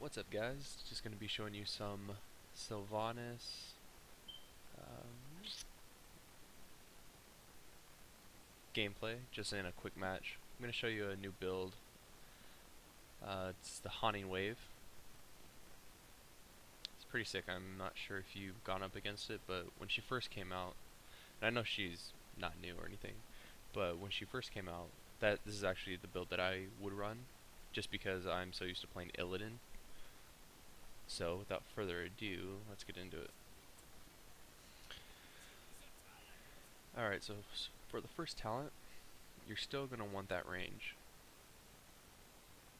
What's up, guys? Just going to be showing you some Sylvanas gameplay, just in a quick match. I'm going to show you a new build. It's the Haunting Wave. It's pretty sick. I'm not sure if you've gone up against it, but when she first came out, and I know she's not new or anything, but when she first came out, this is actually the build that I would run, just because I'm so used to playing Illidan. So without further ado, let's get into it. Alright, so for the first talent, you're still going to want that range.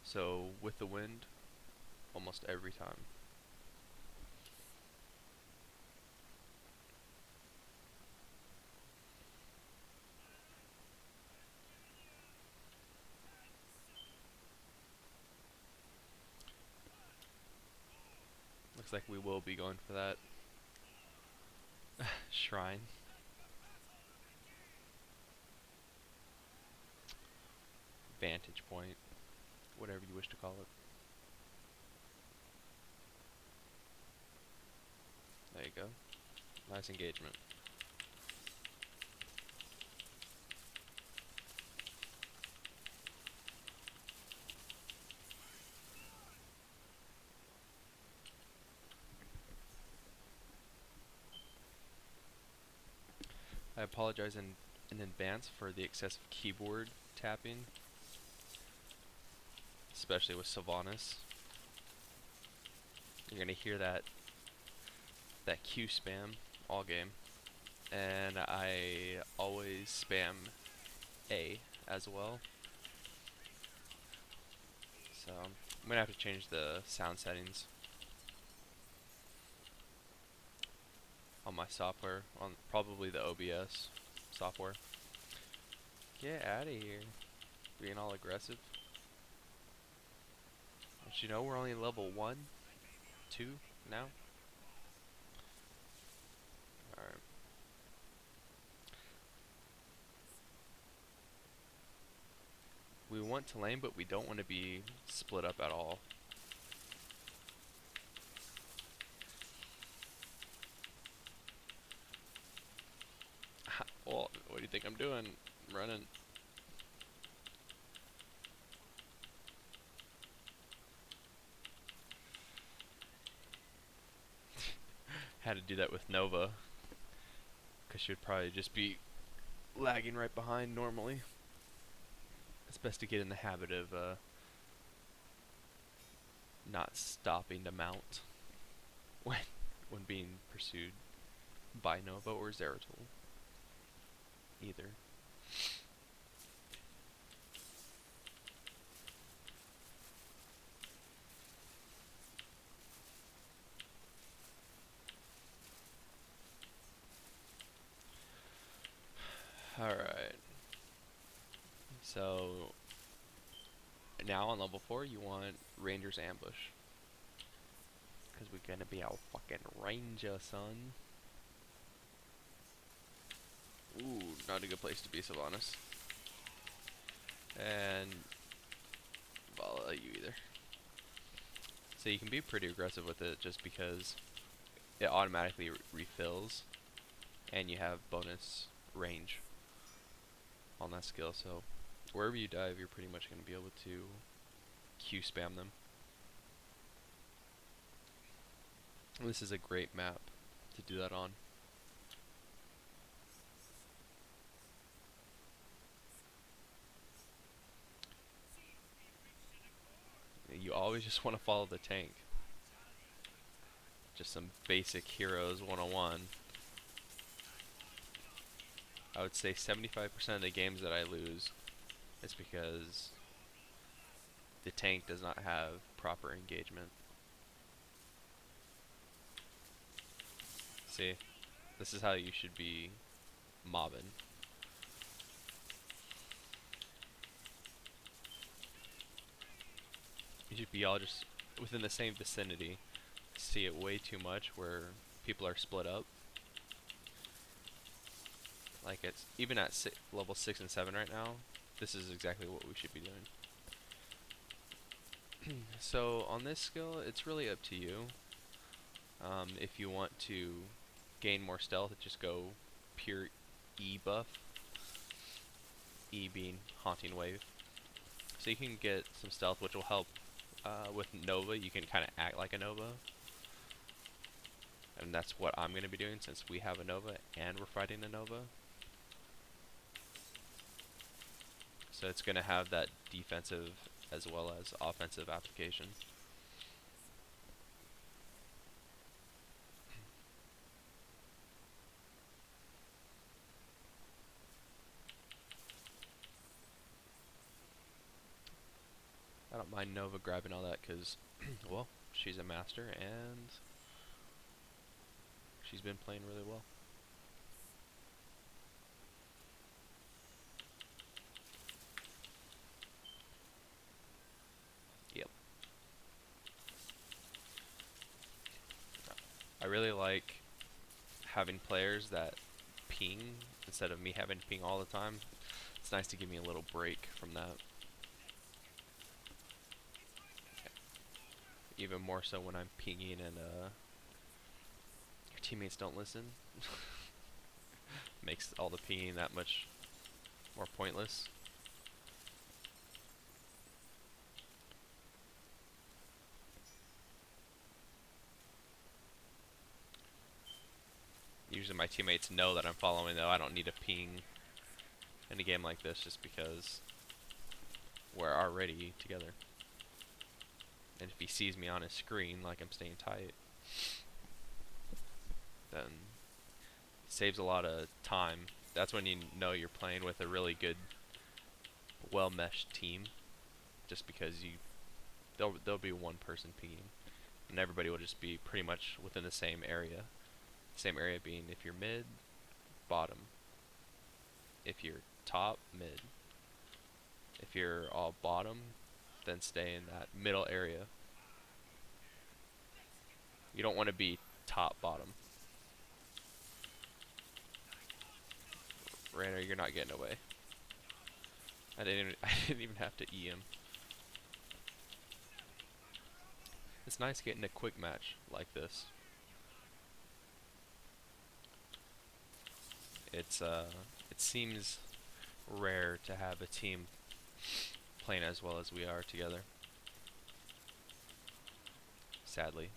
So with the wind, almost every time. Looks like we will be going for that shrine. Vantage point, whatever you wish to call it. There you go. Nice engagement. I apologize in advance for the excessive keyboard tapping, especially with Sylvanas. You're gonna hear that Q spam all game, and I always spam A as well. So I'm gonna have to change the sound settings on my software, on probably the OBS software. Get out of here, being all aggressive. Don't you know we're only level 1, 2 now? Alright. We want to lane, but we don't want to be split up at all. Well, what do you think I'm doing? I'm running. Had to do that with Nova, because she would probably just be lagging right behind normally. It's best to get in the habit of not stopping to mount when being pursued by Nova or Zeratul either. Alright. So now on level 4 you want Ranger's Ambush, because we're gonna be our fucking ranger, son. Ooh, not a good place to be, Sylvanas. And Vala, you either. So you can be pretty aggressive with it just because it automatically refills and you have bonus range on that skill. So wherever you dive, you're pretty much going to be able to Q spam them. And this is a great map to do that on. You always just want to follow the tank. Just some basic heroes 101. I would say 75% of the games that I lose is because the tank does not have proper engagement. See, this is how you should be mobbing. You should be all just within the same vicinity. See it way too much where people are split up. Like it's even at level 6 and 7 right now. This is exactly what we should be doing. So on this skill, it's really up to you. If you want to gain more stealth, just go pure E buff. E being Haunting Wave. So you can get some stealth, which will help with Nova. You can kind of act like a Nova. And that's what I'm going to be doing since we have a Nova and we're fighting a Nova. So it's going to have that defensive as well as offensive application. I don't mind Nova grabbing all that because, well, she's a master and she's been playing really well. Yep. I really like having players that ping instead of me having to ping all the time. It's nice to give me a little break from that. Even more so when I'm pinging and your teammates don't listen. Makes all the pinging that much more pointless. Usually my teammates know that I'm following though. I don't need a ping in a game like this just because we're already together. And if he sees me on his screen like I'm staying tight, then it saves a lot of time. That's when you know you're playing with a really good, well-meshed team. Just because there'll be one person pinging, and everybody will just be pretty much within the same area. Same area being if you're mid, bottom. If you're top, mid. If you're all bottom, then stay in that middle area. You don't want to be top, bottom. Rainer, you're not getting away. I didn't even have to E him. It's nice getting a quick match like this. It seems rare to have a team playing as well as we are together. Sadly.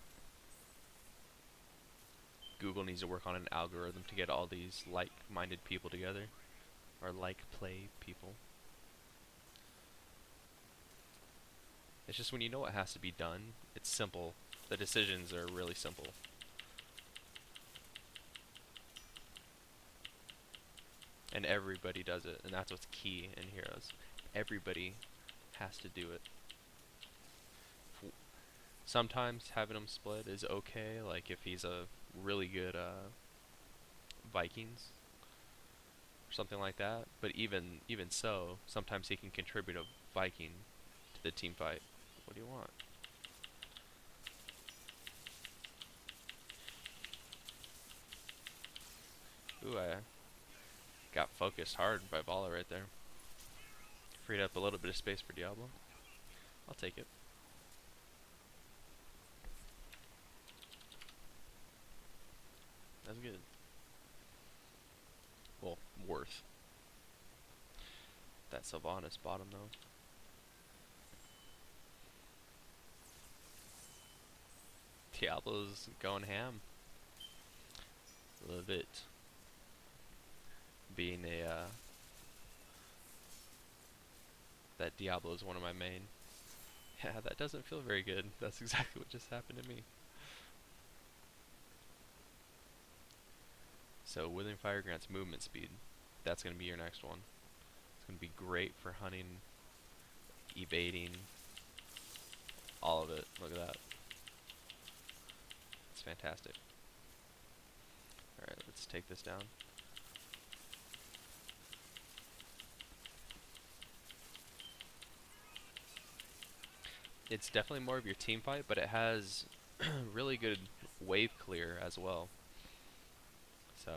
Google needs to work on an algorithm to get all these like-minded people together. Or like-play people. It's just when you know what has to be done, it's simple. The decisions are really simple. And everybody does it, and that's what's key in Heroes. Everybody has to do it. Sometimes having him split is okay, like if he's a really good Vikings or something like that. But even so, sometimes he can contribute a Viking to the team fight. What do you want? Ooh, I got focused hard by Vala right there. Freed up a little bit of space for Diablo. I'll take it. That's good. Well, worth. That Sylvanas bottom though. Diablo's going ham. Love it. Being a that Diablo is one of my main. Yeah, that doesn't feel very good. That's exactly what just happened to me. So Withering Fire grants movement speed. That's gonna be your next one. It's gonna be great for hunting, evading, all of it. Look at that. It's fantastic. Alright, let's take this down. It's definitely more of your team fight, but it has really good wave clear as well. So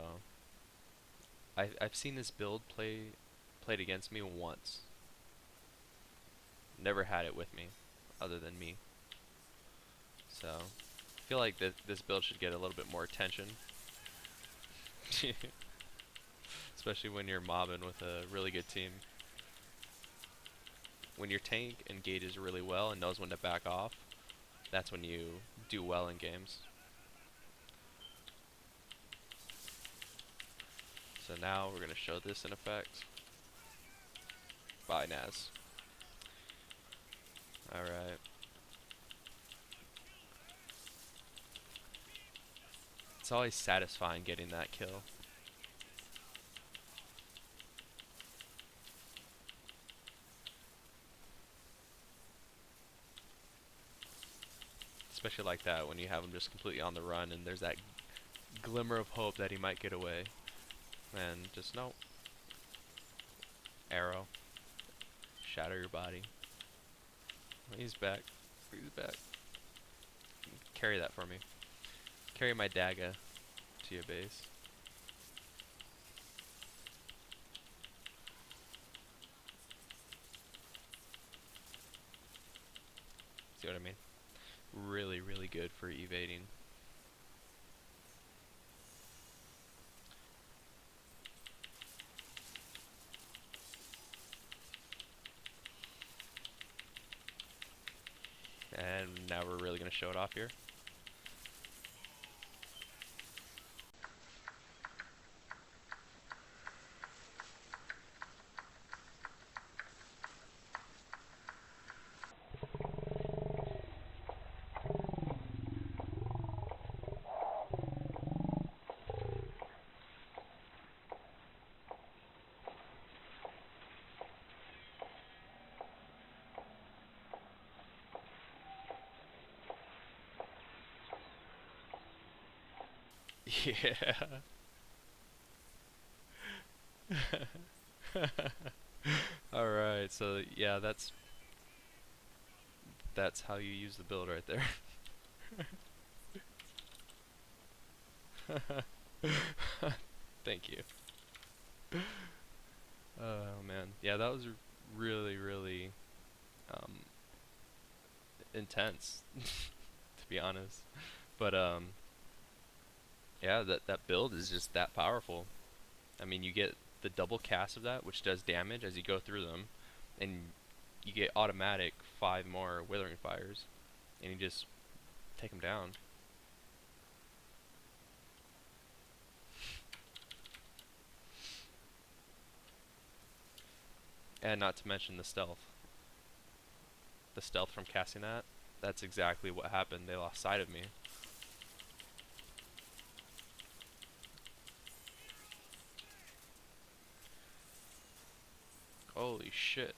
I've seen this build played against me once. Never had it with me. other than me. So I feel like this build should get a little bit more attention. Especially when you're mobbing with a really good team. When your tank engages really well and knows when to back off, that's when you do well in games. So now we're going to show this in effect. Bye, Naz. Alright. It's always satisfying getting that kill. Especially like that when you have him just completely on the run and there's that glimmer of hope that he might get away. And just no. Arrow. Shatter your body. He's back. He's back. Carry that for me. Carry my dagger to your base. See what I mean? Really, really good for evading. And now we're really going to show it off here. Yeah. Alright, so yeah, that's how you use the build right there. Thank you. Oh man. Yeah, that was really, really intense, to be honest. But yeah, that build is just that powerful. I mean, you get the double cast of that, which does damage as you go through them, and you get automatic 5 more Withering Fires, and you just take them down. And not to mention the stealth. The stealth from casting that, that's exactly what happened. They lost sight of me. Holy shit.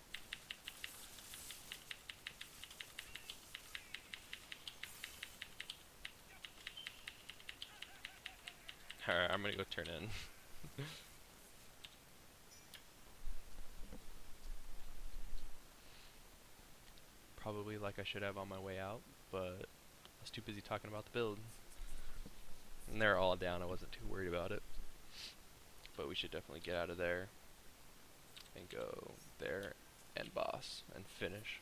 Alright, I'm gonna go turn in. Probably like I should have on my way out, but I was too busy talking about the build. And they're all down, I wasn't too worried about it. But we should definitely get out of there and go there and boss and finish.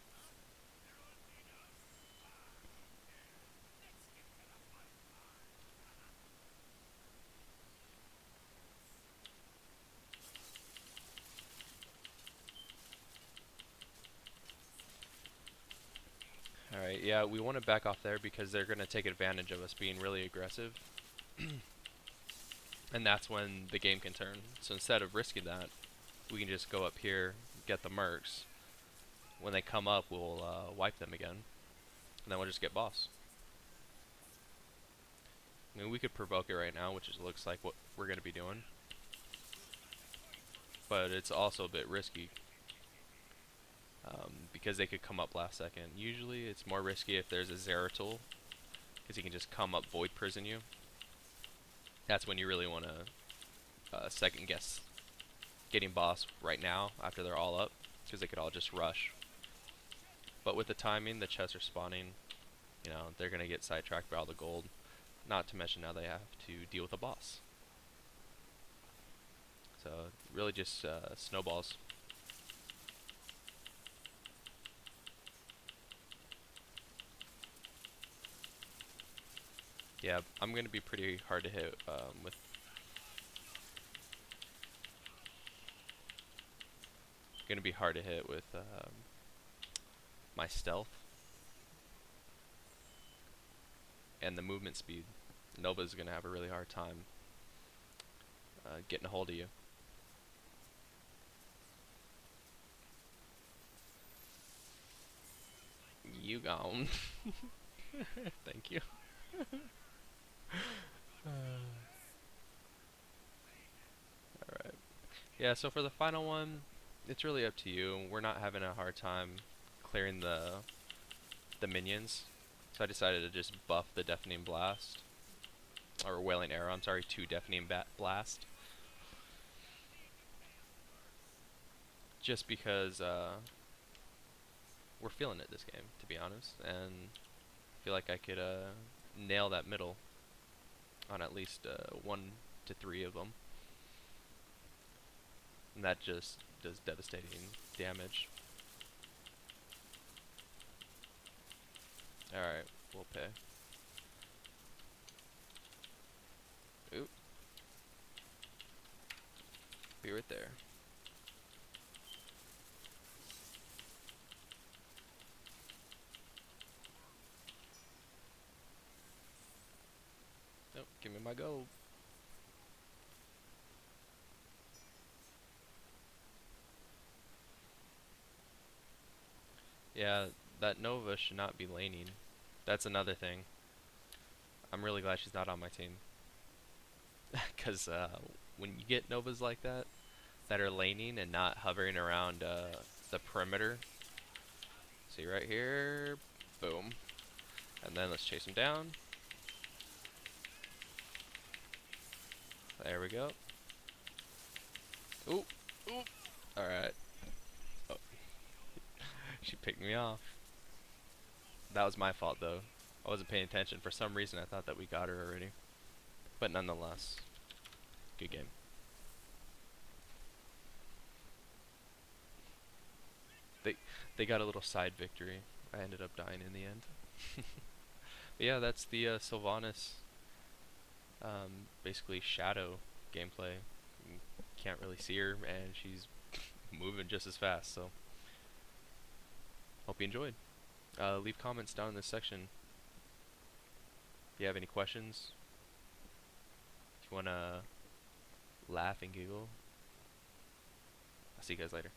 Alright, yeah, we want to back off there because they're going to take advantage of us being really aggressive. And that's when the game can turn. So instead of risking that, we can just go up here, get the mercs. When they come up, we'll wipe them again. And then we'll just get boss. I mean, we could provoke it right now, which looks like what we're going to be doing. But it's also a bit risky. Because they could come up last second. Usually it's more risky if there's a Zeratul, because he can just come up void prison you. That's when you really want to second guess getting boss right now after they're all up, because they could all just rush. But with the timing, the chests are spawning, you know, they're going to get sidetracked by all the gold. Not to mention now they have to deal with a boss. So really just snowballs. Yeah, I'm gonna be pretty hard to hit with. Gonna be hard to hit with my stealth and the movement speed. Nova's gonna have a really hard time getting a hold of you. You gone. Thank you. Alright. Yeah, so for the final one, it's really up to you. We're not having a hard time clearing the minions. So I decided to just buff the Deafening Blast. Or Wailing Arrow, I'm sorry, to Deafening Blast. Just because we're feeling it this game, to be honest. And I feel like I could nail that middle on at least 1 to 3 of them. And that just does devastating damage. Alright, we'll pay. Oop. Be right there. Nope, give me my gold. Yeah, that Nova should not be laning. That's another thing. I'm really glad she's not on my team. Because when you get Novas like that are laning and not hovering around the perimeter. See right here, boom. And then let's chase him down. There we go. Ooh, ooh. Alright. Oh, she picked me off. That was my fault though. I wasn't paying attention. For some reason I thought that we got her already. But nonetheless, good game. They they got a little side victory. I ended up dying in the end. But yeah, that's the Sylvanas basically shadow gameplay. You can't really see her and she's moving just as fast, so hope you enjoyed. Leave comments down in this section if you have any questions, if you want to laugh and giggle. I'll see you guys later.